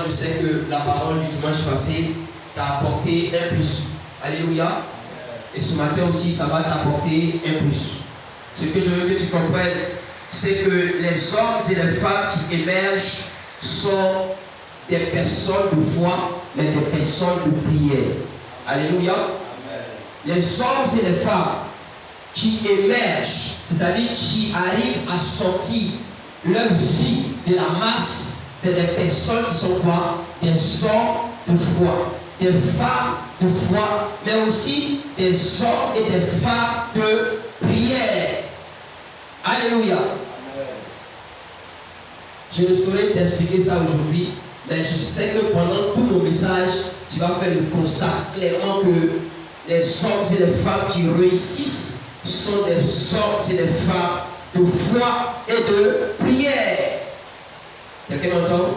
je sais que la parole du dimanche passé t'a apporté un plus. Alléluia. Et ce matin aussi, ça va t'apporter un plus. Ce que je veux que tu comprennes, c'est que les hommes et les femmes qui émergent sont des personnes de foi, mais des personnes de prière. Alléluia. Amen. Les hommes et les femmes qui émergent, c'est-à-dire qui arrivent à sortir leur vie de la masse, c'est des personnes qui sont quoi? Des hommes de foi, des femmes de foi, mais aussi des hommes et des femmes de prière. Alléluia. Amen. Je ne saurais t'expliquer ça aujourd'hui, mais je sais que pendant tout mon message, tu vas faire le constat clairement que les hommes et les femmes qui réussissent sont des hommes et des femmes de foi et de prière. Quelqu'un m'entend?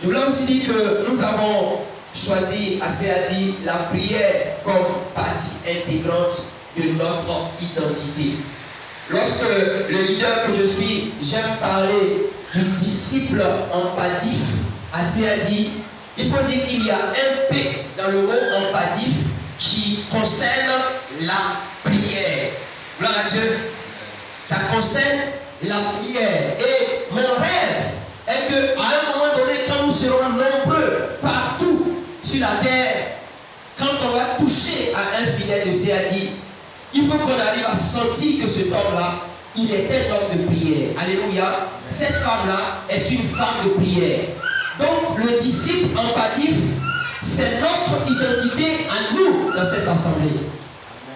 Je voulais aussi dire que nous avons choisi à CAD la prière comme partie intégrante de notre identité. Lorsque le leader que je suis, j'aime parler du disciple empathif à CAD, il faut dire qu'il y a un P dans le mot empathif qui concerne la prière. Gloire à Dieu. Ça concerne la prière. Et mon rêve est qu'à un moment donné, quand nous serons nombreux partout sur la terre, quand on va toucher à un fidèle de CAD, il faut qu'on arrive à sentir que cet homme-là, il est un homme de prière. Alléluia. Cette femme-là est une femme de prière. Donc, le disciple empathif, c'est notre identité à nous dans cette assemblée.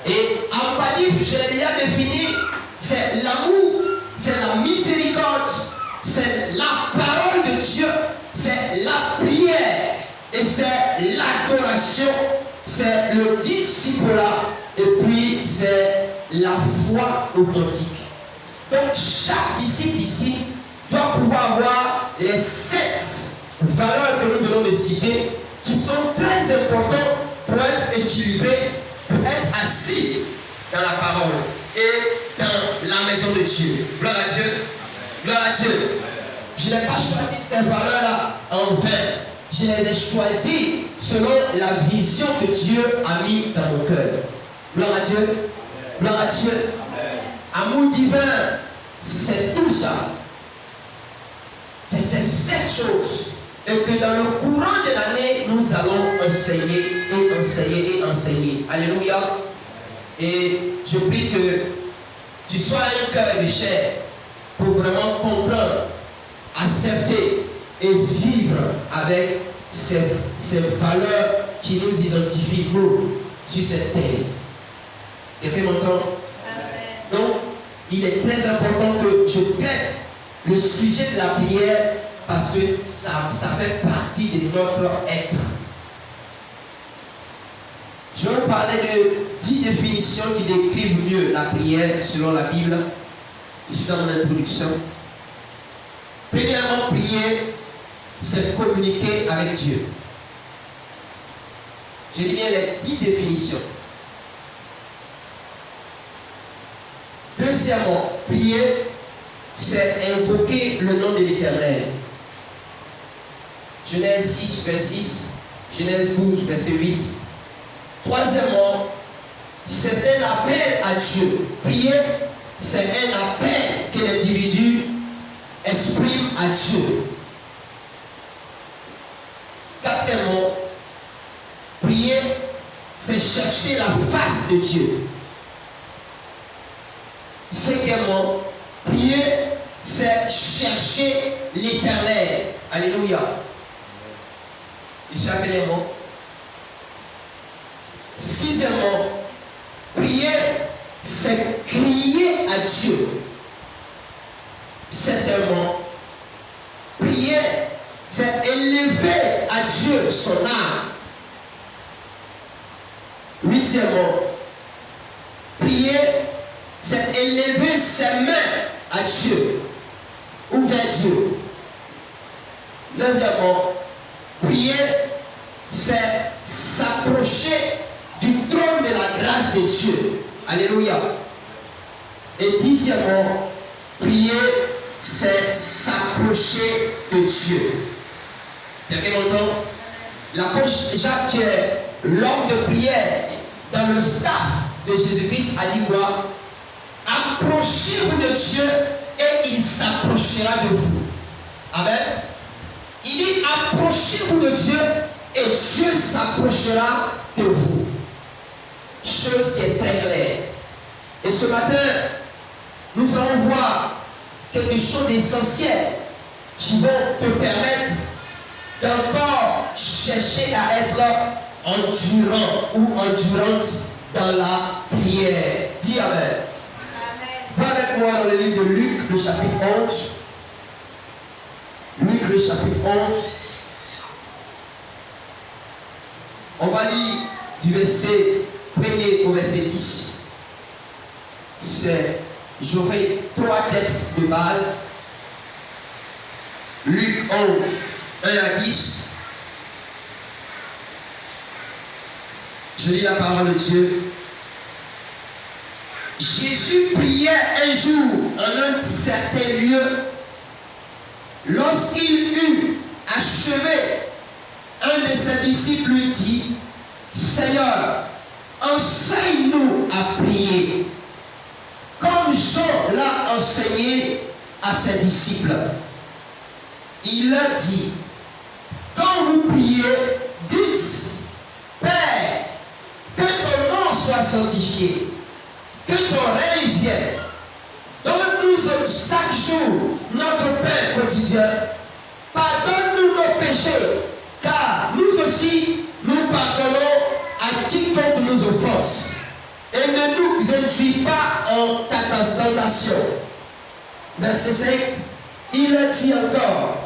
Et empathif, je l'ai déjà défini, c'est l'amour, c'est la miséricorde, c'est la parole de Dieu, c'est la prière et c'est l'adoration, c'est le disciple-là et puis c'est la foi authentique. Donc chaque disciple ici doit pouvoir avoir les 7 valeurs que nous venons de citer qui sont très importantes pour être équilibrés, pour être assis dans la parole et dans la maison de Dieu. Gloire à Dieu. Gloire à Dieu. Je n'ai pas choisi ces valeurs-là en vain. Je les ai choisies selon la vision que Dieu a mis dans mon cœur. Gloire à Dieu. Gloire à Dieu. Amour divin, c'est tout ça. C'est ces 7 choses. Et que dans le courant de l'année, nous allons enseigner et enseigner et enseigner. Alléluia. Et je prie que tu sois un cœur de chair pour vraiment comprendre, accepter et vivre avec ces valeurs qui nous identifient, nous, sur cette terre. Quelqu'un m'entend? Donc, il est très important que je traite le sujet de la prière parce que ça fait partie de notre être. Je vais vous parler de 10 définitions qui décrivent mieux la prière selon la Bible. Je suis dans mon introduction. Premièrement, prier, c'est communiquer avec Dieu. Je dis bien les 10 définitions. Deuxièmement, prier, c'est invoquer le nom de l'Éternel. Genèse 6, verset 6, Genèse 12, verset 8. Troisièmement, c'est un appel à Dieu. Prier, c'est un appel que l'individu exprime à Dieu. Quatrièmement, prier, c'est chercher la face de Dieu. Cinquièmement, prier, c'est chercher l'Éternel. Alléluia. Je suis appelé un mot. Sixièmement, prier, c'est crier à Dieu. Septièmement, prier, c'est élever à Dieu son âme. Huitièmement, prier, c'est élever ses mains à Dieu ou vers Dieu. Neuvièmement, prier, c'est s'approcher du trône de la grâce de Dieu. Alléluia. Et dixièmement, prier, c'est s'approcher de Dieu. Quelqu'un m'entend? L'apôtre Jacques, qui est l'homme de prière dans le staff de Jésus-Christ, a dit quoi? Approchez-vous de Dieu et il s'approchera de vous. Amen. Il dit approchez-vous de Dieu et Dieu s'approchera de vous. Chose qui est très claire. Et ce matin, nous allons voir quelque chose d'essentiel qui vont te permettre d'encore chercher à être endurant ou endurante dans la prière. Dis Amen. Amen. Va avec moi dans le livre de Luc, le chapitre 11. Luc, le chapitre 11. On va lire du verset 1er au verset 10. J'aurai 3 textes de base. Luc 11, 1 à 10. Je lis la parole de Dieu. Jésus priait un jour en un certain lieu. Lorsqu'il eut achevé, un de ses disciples lui dit, Seigneur, enseigne-nous à prier, comme Jean l'a enseigné à ses disciples. Il leur dit, quand vous priez, dites, Père, que ton nom soit sanctifié, que ton règne vienne. Donne-nous chaque jour notre pain quotidien. Pardonne-nous nos péchés, car nous aussi, nous pardonnons à quiconque nous offense. Et ne nous induis pas en tentation. Verset 5, il dit encore,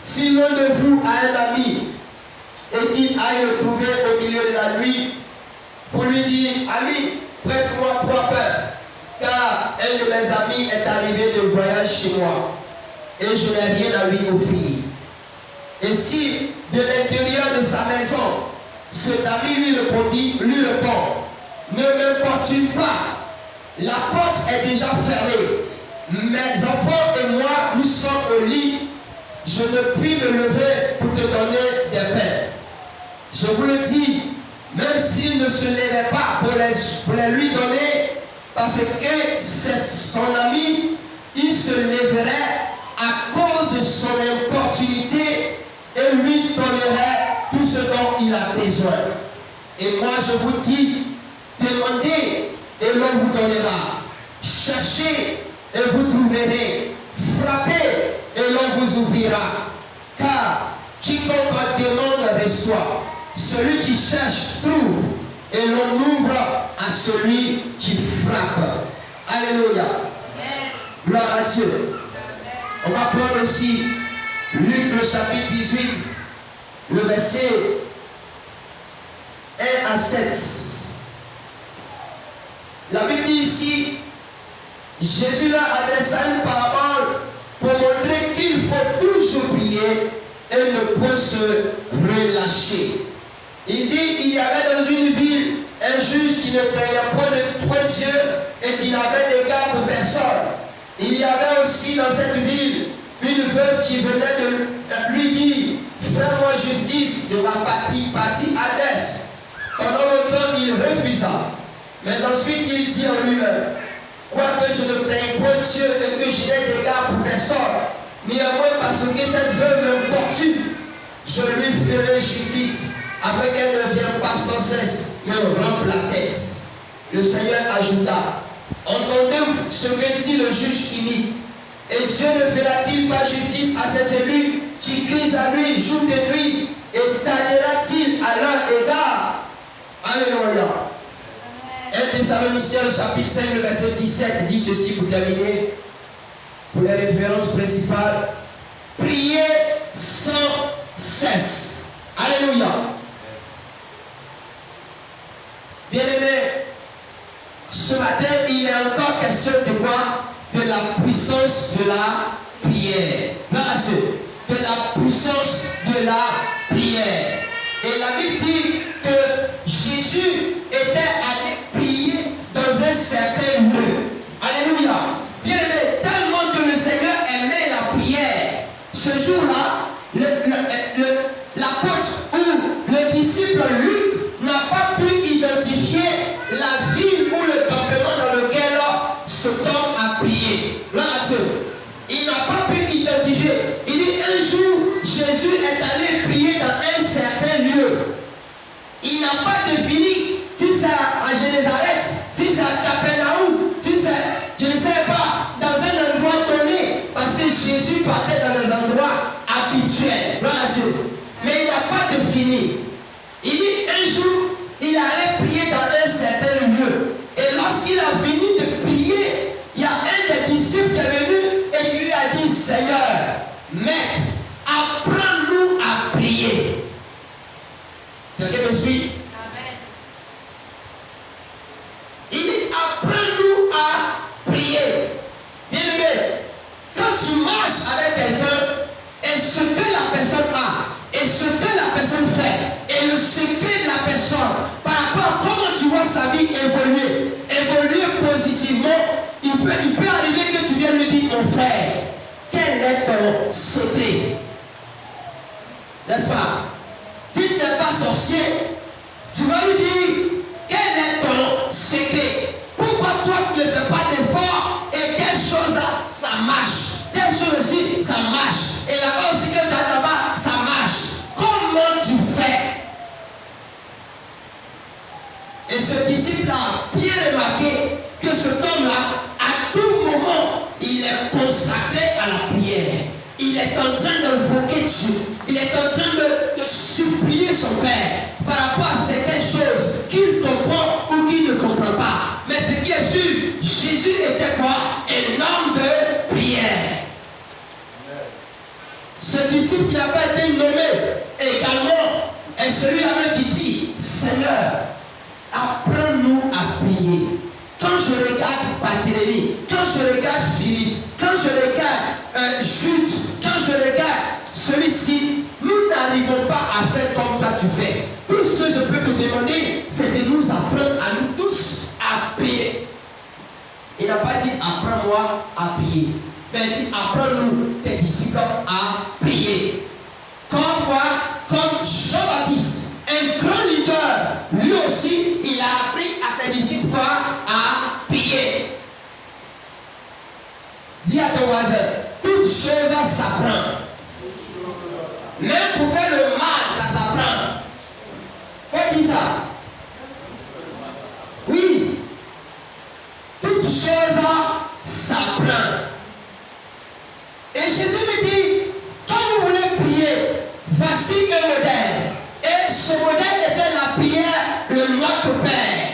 si l'un de vous a un ami et qu'il aille le trouver au milieu de la nuit pour lui dire, ami, prête-moi 3 pains, car un de mes amis est arrivé de voyage chez moi et je n'ai rien à lui offrir. Et si de l'intérieur de sa maison, cet ami lui répond, ne m'importune pas, la porte est déjà fermée, mes enfants et moi, nous sommes au lit, je ne puis me lever pour te donner des pains. Je vous le dis, même s'il ne se levait pas pour les lui donner, parce que c'est son ami, il se lèverait à cause de son importunité et lui donnerait tout ce dont il a besoin. Et moi je vous dis, demandez et l'on vous donnera. Cherchez et vous trouverez. Frappez et l'on vous ouvrira. Car quiconque demande reçoit. Celui qui cherche trouve. Et l'on ouvre à celui qui frappe. Alléluia. Gloire à Dieu. On va prendre aussi Luc le chapitre 18, le verset 1 à 7. La Bible dit ici, Jésus leur adressa une parabole pour montrer qu'il faut toujours prier et ne point se relâcher. Il dit, il y avait dans une ville un juge qui ne craignait point Dieu et qui n'avait d'égard pour personne. Il y avait aussi dans cette ville une veuve qui venait de lui dire, fais-moi justice de ma partie adresse. Pendant longtemps, il refusa. Mais ensuite, il dit en lui-même, quoique je ne craigne point Dieu et que je n'ai d'égard pour personne, néanmoins parce que cette veuve m'importune, je lui ferai justice, afin qu'elle ne vienne pas sans cesse me rendre la tête. Le Seigneur ajouta, entendez ce que dit le juge inique. Et Dieu ne fera-t-il pas justice à cet élu qui crie à lui jour et nuit, et taillera-t-il à leur égard? Alléluia. 1 Thessaloniciens chapitre 5, le verset 17 dit ceci pour terminer, pour les références principales. Priez sans cesse. Alléluia. Bien-aimés, ce matin, il est encore question de quoi? De la puissance de la prière. De la puissance de la prière. Et la Bible dit que Jésus était allé prier dans un certain lieu. Alléluia. Bien aimé, tellement que le Seigneur aimait la prière. Ce jour-là, l'apôtre ou le disciple Luc n'a pas pu identifier la ville ou le campement dans lequel cet homme a prié. Gloire à Dieu. Il n'a pas pu identifier. Il dit un jour, Jésus est allé prier dans un certain lieu. Il n'a pas défini si c'est à Génézareth, si c'est à Capernaum, si c'est, je ne sais pas, dans un endroit donné, parce que Jésus partait dans les endroits habituels. Gloire à Dieu. Mais il n'a pas défini. Il dit un jour, il allait prier dans un certain lieu. Et lorsqu'il a fini de prier, il y a un des disciples qui est venu et qui lui a dit, Seigneur, Maître, apprends-nous à prier. Quelqu'un me suit? Amen. Il dit, apprends-nous à prier. Bien aimé, quand tu marches avec quelqu'un, et ce que la personne a, et ce que la personne fait, et le secret de la personne, par rapport à comment tu vois sa vie évoluer positivement, il peut arriver que tu viennes lui dire, mon frère, quel est ton secret? N'est-ce pas? Si tu n'es pas sorcier, tu vas lui dire, quel est ton secret? Pourquoi toi tu ne fais pas d'effort et telle chose là, ça marche? Telle chose aussi, ça marche. Et là-bas aussi, que tu as là-bas, ça marche. Comment tu fais? Et ce disciple a bien remarqué que cet homme-là, à tout moment, il est consacré à la prière. Il est en train d'invoquer Dieu. Il est en train de supplier son Père par rapport à certaines choses qu'il comprend ou qu'il ne comprend pas. Mais ce qui est sûr, Jésus était quoi? Un homme de prière. Ce disciple qui n'a pas été nommé également est celui-là même qui dit, Seigneur, apprends-nous à prier. Quand je regarde Barthélemy, quand je regarde Philippe, quand je regarde Jude, quand je regarde celui-ci, nous n'arrivons pas à faire comme toi tu fais. Tout ce que je peux te demander, c'est de nous apprendre à nous tous à prier. Il n'a pas dit apprends-moi à prier. Mais il dit apprends-nous, tes disciples, à prier. Comme quoi? Comme Jean-Baptiste, un grand leader, lui aussi, il a appris à ses disciples quoi? À prier. Dis à ton voisin, toute chose s'apprend. Même pour faire le mal, ça s'apprend. Faut dire ça. Oui. Toute chose s'apprend. Et Jésus lui dit, quand vous voulez prier, voici un modèle. Et ce modèle était la prière de notre Père.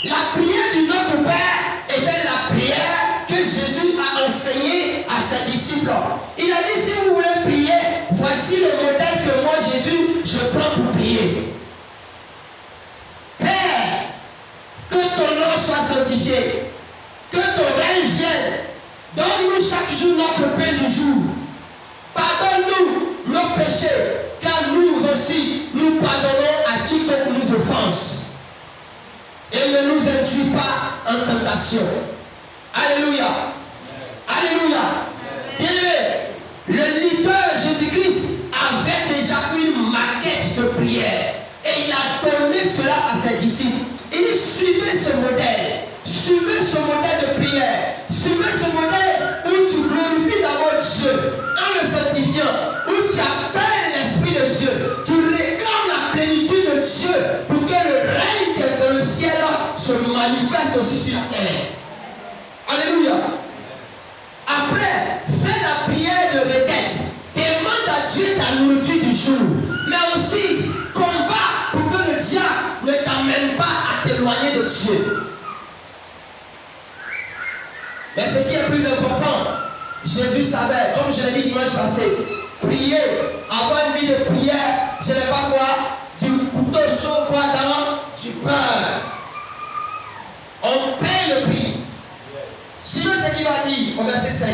La prière du Notre Père était la prière que Jésus a enseignée à ses disciples. Il a dit, si vous voulez prier, voici le modèle que moi, Jésus, je prends pour prier. Père, que ton nom soit sanctifié, que ton règne vienne. Donne-nous chaque jour notre pain du jour. Pardonne-nous nos péchés, car nous aussi, nous pardonnons à quiconque nous offense. Et ne nous induis pas en tentation. Alléluia. Alléluia. Bien-aimé, le leader Jésus-Christ avait déjà une maquette de prière. Et il a donné cela à ses disciples. Il dit, suivez ce modèle. Suivez ce modèle de prière. Suivez ce modèle où tu glorifies d'abord Dieu en le sanctifiant, où tu appelles l'Esprit de Dieu. Tu réclames la plénitude de Dieu pour que le règne qui est dans le ciel se manifeste aussi sur la terre. Alléluia. Après, fais la prière de requête. Demande à Dieu ta nourriture du jour. Mais aussi, combat pour que le diable ne t'amène pas à t'éloigner de Dieu. Mais ce qui est plus important, Jésus savait, comme je l'ai dit dimanche passé, prier, avoir une vie de prière, ce n'est pas quoi? Du couteau chaud quoi dans du beurre. On paye le prix. Sinon, ce qu'il va dire au verset 5.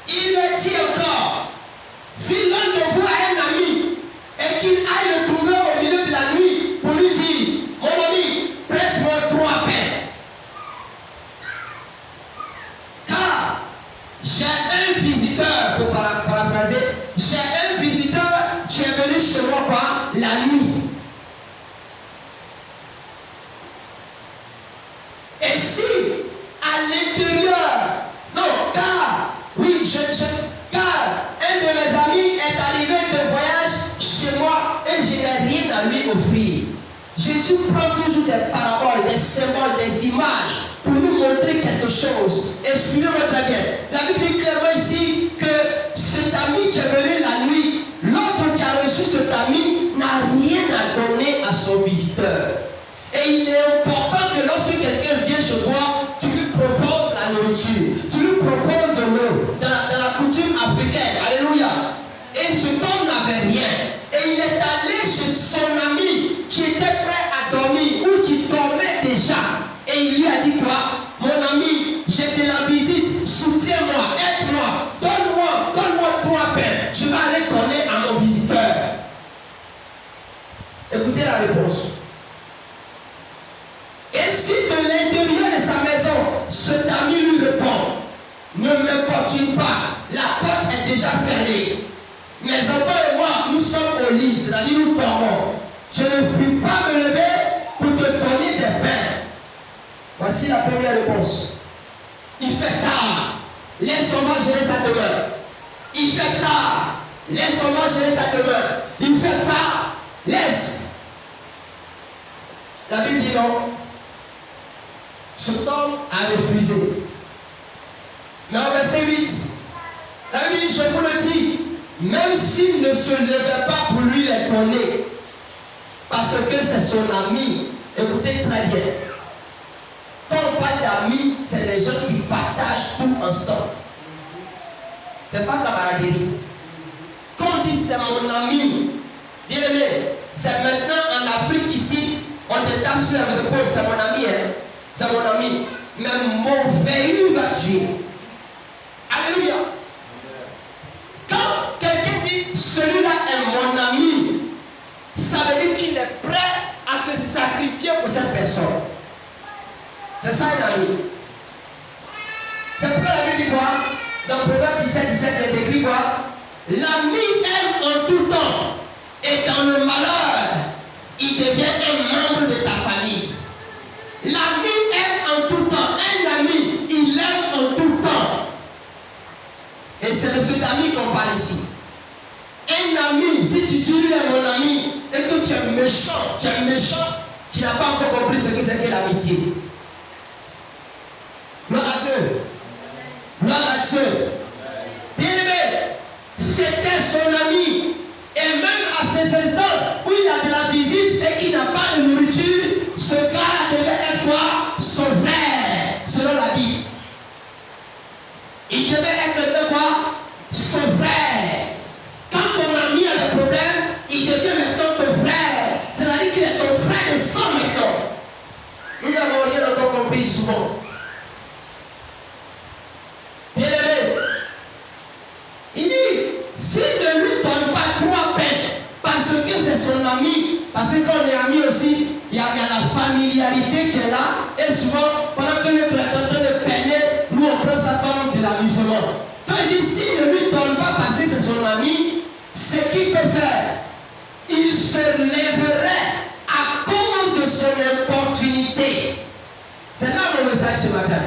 Il le dit encore, si l'un de vous a un ami et qu'il aille le trouver au milieu de la nuit pour lui dire, mon ami, prête-moi 3 pains. Car j'ai un visiteur, pour paraphraser, j'ai un Jésus prend toujours des paraboles, des symboles, des images pour nous montrer quelque chose. Et suivez-moi très bien. La Bible dit clairement ici que cet ami qui est venu la nuit, l'autre qui a reçu cet ami n'a rien à donner à son visiteur. Et il est important que lorsque quelqu'un vient chez toi, tu lui proposes la nourriture, tu lui proposes de l'eau. Dans la coutume africaine, alléluia. Et ce homme n'avait rien. Et il est allé chez son ami qui était prêt à dormir ou qui dormait déjà. Et il lui a dit quoi? Mon ami, j'ai de la visite, soutiens-moi, aide-moi, donne-moi 3 pains. Je vais aller donner à mon visiteur. Écoutez la réponse. Et si de l'intérieur de sa maison, cet ami lui répond, ne m'importune pas, la porte est déjà fermée. Mes enfants et moi, nous sommes au lit, c'est-à-dire nous dormons. Je ne puis pas me lever pour te donner des pains. Voici la première réponse. Il fait tard, laisse-moi gérer ça demain. Il fait tard, laisse-moi gérer ça demain. Il fait tard, laisse. La Bible dit non. Cet homme a refusé. Mais au verset 8, la Bible dit, je vous le dis, même s'il ne se levait pas pour lui les donner, parce que c'est son ami. Écoutez très bien. Quand on parle d'amis, c'est des gens qui partagent tout ensemble. C'est pas camaraderie. Quand on dit c'est mon ami, bien aimé, c'est maintenant en Afrique ici, on te tape sur la épaule, c'est mon ami, hein? C'est mon ami. Mais mon veilleux va tuer. Alléluia. Quand quelqu'un dit celui-là est mon ami, ça veut dire qu'il est prêt à se sacrifier pour cette personne. C'est ça un ami. C'est pourquoi la Bible dit quoi? Dans Proverbe 17, il est écrit quoi? L'ami aime en tout temps, et dans le malheur, il devient un membre de ta famille. L'ami aime en tout temps. Un ami, il aime en tout temps. Et c'est de cet ami qu'on parle ici. Un ami, si tu dis lui est mon ami, et que tu es méchant, tu n'as pas encore compris ce que c'est que l'amitié. Gloire à Dieu. Gloire à Dieu. Bien aimé, c'était son ami. Et même à ces instants où il a de la visite et qu'il n'a pas de nourriture, ce gars devait être quoi? Son frère, selon la Bible. Il devait être maintenant quoi? Son frère. Quand ton ami a des problèmes, il devient maintenant ton frère. C'est-à-dire qu'il est ton frère de sang maintenant. Nous n'avons rien encore compris souvent. Bien aimé, il dit, s'il ne lui donne pas 3 pains, parce que c'est son ami, parce que quand on est ami aussi, il y a la familiarité qui est là, et souvent, pendant que notre est en train de peiner, nous on prend ça comme de l'amusement. Quand il dit, s'il ne lui donne pas parce que c'est son ami, ce qu'il peut faire, il se lèverait à cause de son importunité. C'est là mon message ce matin.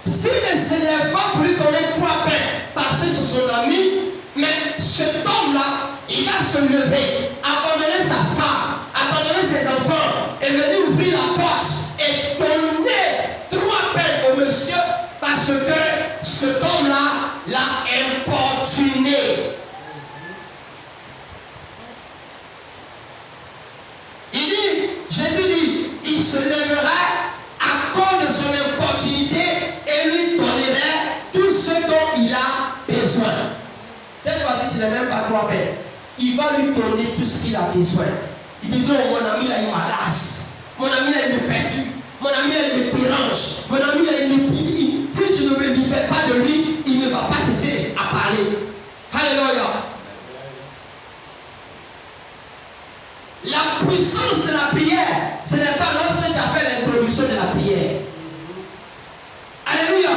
S'il ne se lève pas pour lui donner 3 pains, parce que c'est son ami, mais cet homme-là, il va se lever, abandonner sa femme, abandonner ses enfants, et venir ouvrir la porte et donner 3 pains au monsieur, parce que cet homme-là l'a importuné. Jésus dit, il se lèverait à cause de son importunité et lui donnerait tout ce dont il a besoin. Cette fois-ci, ce n'est même pas 3 pains. Il va lui donner tout ce qu'il a besoin. Il dit, non, mon ami là, il m'agace. Mon ami là, il me perturbe. Mon ami là, il me dérange. Mon ami là, si je ne me libère pas de lui, il ne va pas cesser à parler. Alléluia. La puissance de la prière, ce n'est pas lorsque tu as fait l'introduction de la prière. Alléluia.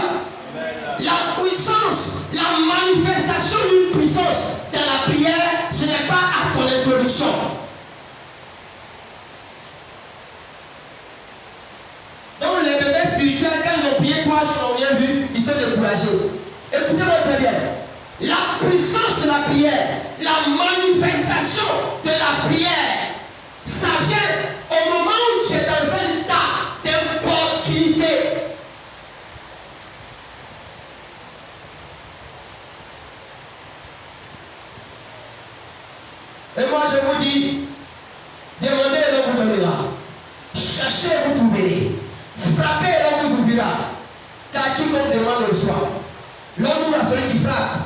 La puissance, la manifestation d'une puissance dans la prière, ce n'est pas à ton introduction. Donc les bébés spirituels, quand ils ont prié 3 jours, on vient vu, ils sont découragés. Écoutez-moi très bien. La puissance de la prière, la manifestation de la prière, ça vient au moment où tu es dans un tas d'opportunités. Et moi je vous dis, demandez et l'on vous donnera. Cherchez et vous trouverez. Frappez et l'on vous ouvrira. Car quiconque demande reçoit. L'on ouvre à celui qui frappe.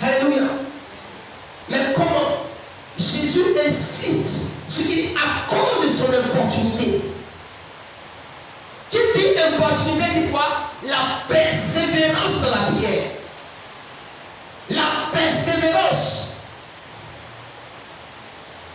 Alléluia. Mais comment? Jésus insiste sur qu'il à cause de son opportunité. Qui dit opportunité dit quoi? La persévérance dans la prière. La persévérance.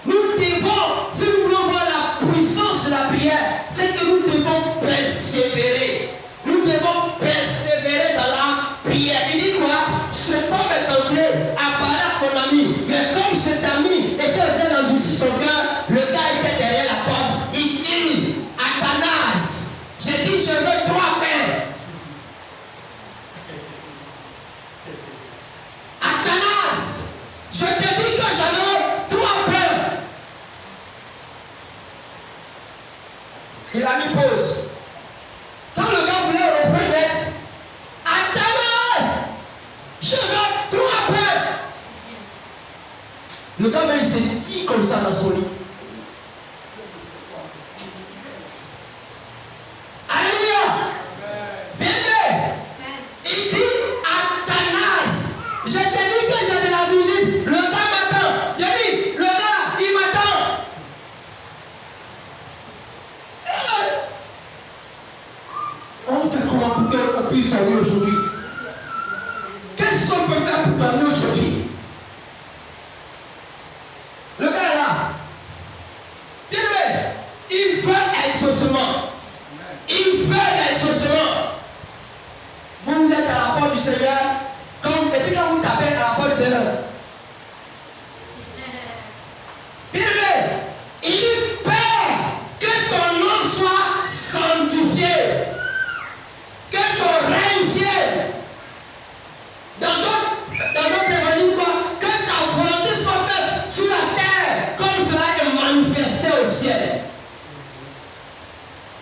Nous devons, si nous voulons voir la puissance de la prière, c'est que nous devons persévérer. Nous devons persévérer dans la prière. Il dit quoi? Cet homme est entré à parler à son ami. Mais comme cet ami était en train d'endurcir son cœur, le gars était derrière la porte. Il dit, Athanas, j'ai dit, je veux 3 pains. Athanas, je te dis que j'en ai 3 pains. Et l'ami pose. Quand le gars voulait refaire net, Athanas, je veux 3 pains. Le gars même il s'est dit comme ça dans son lit. Alléluia. Bien aimé. Il dit Athanas, je t'ai dit que j'ai de la visite. Le gars m'attend. J'ai dit, le gars, il m'attend. On fait comment pour qu'on puisse dormir aujourd'hui? Qu'est-ce qu'on peut faire pour dormir aujourd'hui? Le gars est là. Bien aimé, il veut exaucement. Il veut exaucement. Vous êtes à la porte du Seigneur. Et puis quand vous tapez à la porte du Seigneur, bien aimé, il dit Père, que ton nom soit sanctifié. Que ton règne vienne. Dans notre évangile, quoi? Que ta volonté soit faite sur la terre comme cela est manifesté au ciel.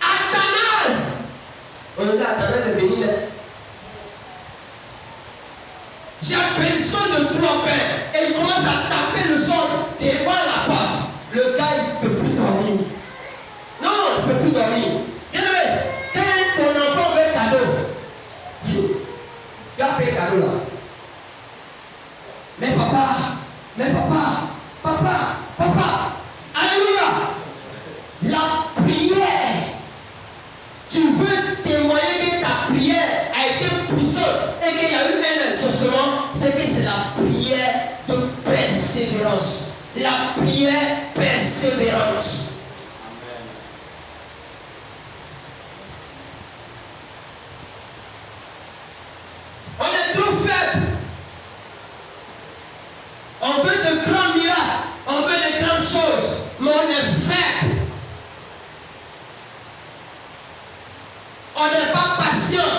Athanas. On dit Athanas est béni. J'ai besoin de 3 pains. Et il commence à taper le sol devant la porte. Le gars, il ne peut plus dormir. Non, il ne peut plus dormir. Bien aimé, quand ton enfant veut cadeau, tu as payé cadeau là. Mais papa, alléluia. La prière, tu veux témoigner que ta prière a été puissante et qu'il y a eu un exaucement, c'est que c'est la prière de persévérance. La prière persévérante. On est trop faible. On veut de grands miracles, on veut de grandes choses, mais on est faible. On n'est pas patient.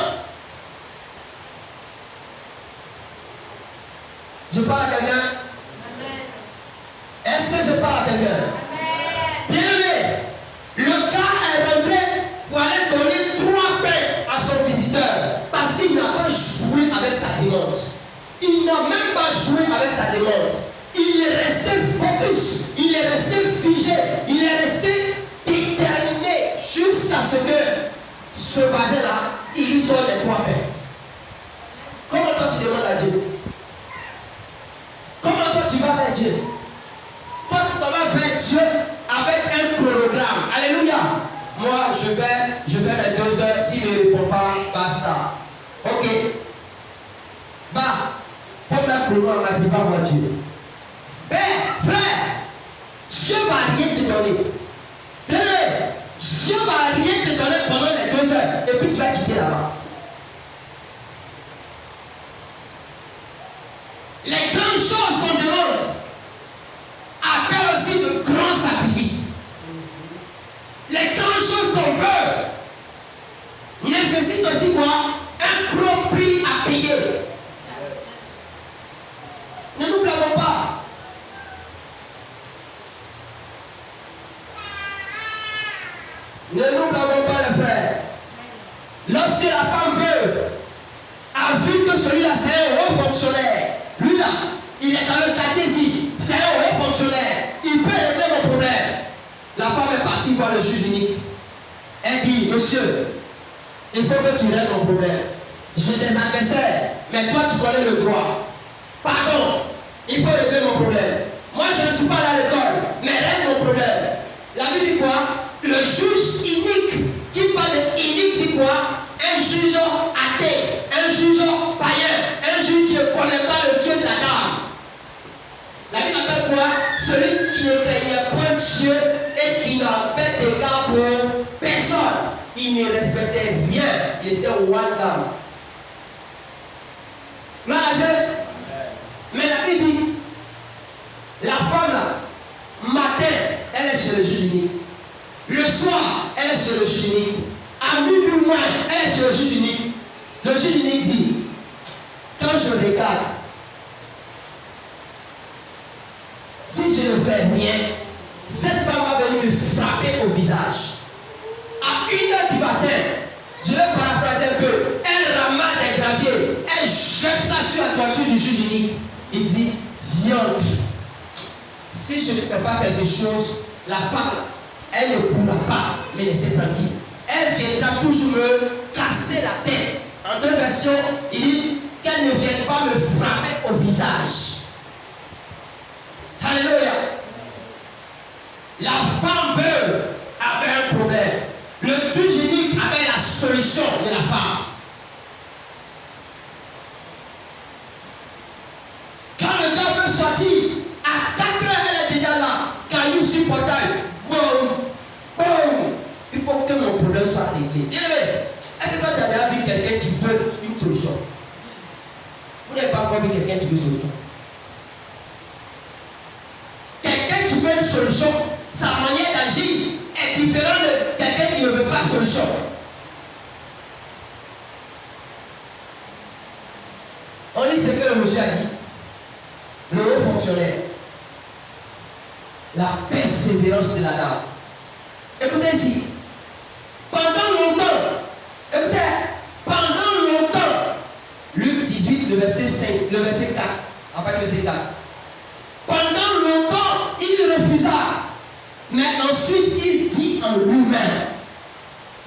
Je parle à quelqu'un? Est-ce que je parle à quelqu'un? Bien aimé, le gars est rentré pour aller donner 3 pains à son visiteur parce qu'il n'a pas joué avec sa démence. Il n'a même pas joué avec sa démence. Il est resté focus, il est resté figé, il est resté déterminé jusqu'à ce que ce voisin-là, il lui donne les 3 pains. Comment toi tu demandes à Dieu? Comment toi tu vas vers Dieu? Toi tu t'en vas vers Dieu avec un chronogramme. Alléluia. Moi je fais mes 2 heures. S'il ne répond pas, basta. Ok. Va. Faut mettre chrono en va voir Dieu. Frère, Dieu va rien te donner. Dieu va rien te donner pendant les 2 heures. Et puis tu vas quitter là-bas. Les grandes choses qu'on demande appellent aussi de grands sacrifices. Les grandes choses qu'on veut nécessitent aussi quoi? Un gros prix à payer. Ne nous blâmons pas. Ne nous blâmons pas les frères. Lorsque la femme veuve a vu que celui-là c'est un haut fonctionnaire, lui là, il est dans le quartier ici, c'est un haut fonctionnaire, il peut régler mon problème. La femme est partie voir le juge unique. Elle dit, monsieur, il faut que tu règles mon problème. J'ai des adversaires, mais toi tu connais le droit. Pardon, il faut régler mon problème. Moi je ne suis pas allé à l'école, mais règle mon problème. La Bible dit quoi? Le juge unique, qui parle de unique dit quoi? Un juge athée, un juge païen, un juge qui ne connaît pas le Dieu de la dame. La Bible appelle quoi? Celui qui ne craignait point Dieu et qui n'a fait d'égard pour personne. Il ne respectait rien. Il était one dame. Mais la Bible dit, la femme là, matin, elle est chez le juge unique. Le soir, elle est chez le juge unique. À minuit moins, elle est chez le juge unique. Le juge unique dit, quand je regarde, si je ne fais rien, cette femme va venir me frapper au visage. À 1h du matin, je vais paraphraser un peu, elle ramasse des graviers, elle jette ça sur la toiture du juge unique. Il dit, diantre, si je ne fais pas quelque chose, la femme, elle ne pourra pas me laisser tranquille. Elle viendra toujours me casser la tête. En deux versions, il dit qu'elle ne vienne pas me frapper au visage. Alléluia. La femme veuve avait un problème. Le juge unique avait la solution de la femme. Quand le gars veut sortir, à 4 heures, elle est déjà là. Caillou sur portail. Boum, boum. Il faut que mon problème soit réglé. Bien aimé, est-ce que toi tu as déjà vu quelqu'un qui veut une solution? Vous n'avez pas encore vu quelqu'un qui veut une solution? Quelqu'un qui veut une solution, sa manière d'agir est différente de quelqu'un qui ne veut pas de solution. On lit ce que le monsieur a dit. Le haut fonctionnaire. La persévérance de la dame. Écoutez ici. Pendant longtemps, Luc 18, le verset 5, le verset 4. En fait, le verset 4. Pendant longtemps, il refusa. Mais ensuite, il dit en lui-même,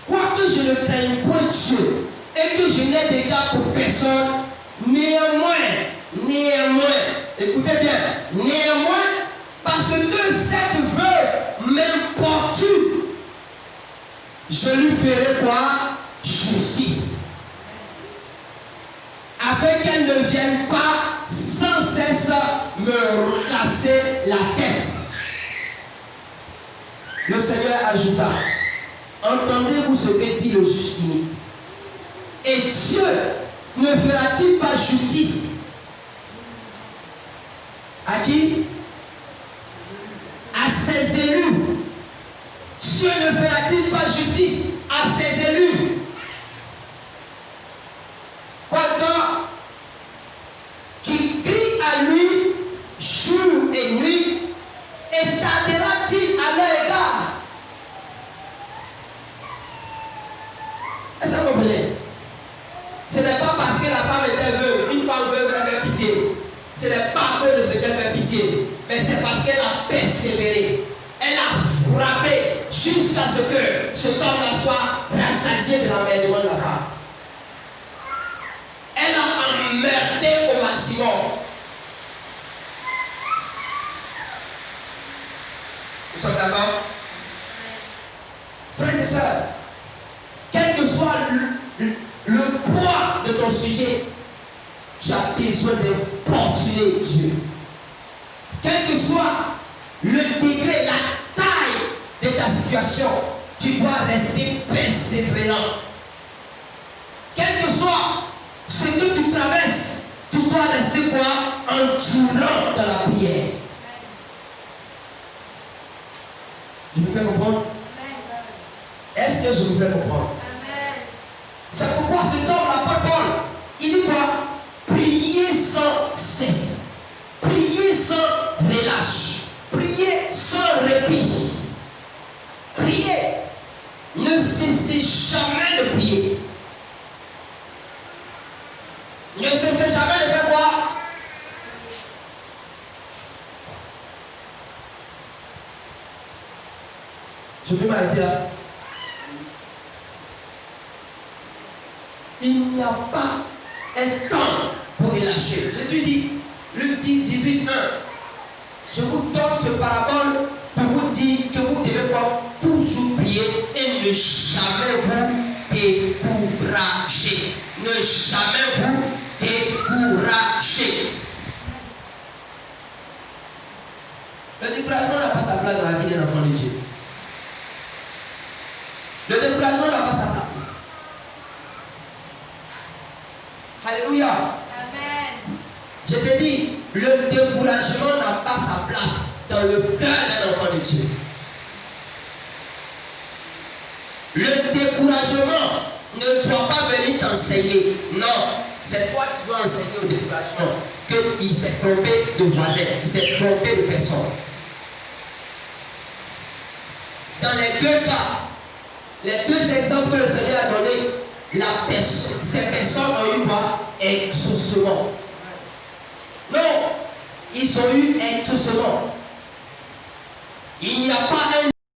quoique je ne craigne point Dieu et que je n'ai d'égard pour personne, néanmoins, écoutez bien, néanmoins, parce que cette veuve m'importune, je lui ferai quoi? Justice. Afin qu'elle ne vienne pas sans cesse me casser la tête. Le Seigneur ajouta, entendez-vous ce que dit le juge unique? Et Dieu ne fera-t-il pas justice? À qui? À ses élus. Dieu ne fera-t-il pas justice à ses élus? Quoique qui crie à lui jour et nuit, et tardera-t-il à leur égard? Est-ce que vous comprenez? Ce n'est pas parce que la femme était veuve, une femme veuve elle fait pitié. Ce n'est pas que de ce qu'elle fait pitié, mais c'est parce qu'elle a persévéré. Elle a frappé jusqu'à ce que cet homme-là soit rassasié de l'emmerdement de la femme. Elle a emmerdé au maximum. Nous sommes d'accord? Frères et sœurs, quel que soit le poids de ton sujet, tu as besoin d'importuner Dieu. Quel que soit le degré, la taille de ta situation, tu dois rester persévérant. Quel que soit ce que tu traverses, tu dois rester quoi? Endurant dans la prière. Tu me fais comprendre? Est-ce que je me fais comprendre? C'est pourquoi cet homme, l'apôtre Paul, il dit quoi? Priez sans cesse. Priez sans relâche. Priez sans répit. Priez. Ne cessez jamais de prier. Ne cessez jamais de faire quoi? Je peux m'arrêter là. Il n'y a pas un temps pour relâcher. Jésus dit, Luc 18, 1. Je vous donne ce parabole pour vous dire que vous devez quoi? Toujours prier et ne jamais vous décourager. Ne jamais vous décourager. Le découragement n'a pas sa place dans la vie d'un enfant de Dieu. Le découragement n'a pas sa place. Alléluia. Amen. Je te dis, le découragement n'a pas sa place dans le cœur d'un enfant de Dieu. Le découragement ne doit pas venir t'enseigner. Non, c'est toi qui dois enseigner au découragement qu'il s'est trompé de voisin, il s'est trompé de personne. Dans les deux cas, les deux exemples que le Seigneur a donnés, ces personnes ont eu quoi? Exaucement. Non, ils ont eu exaucement. Il n'y a pas un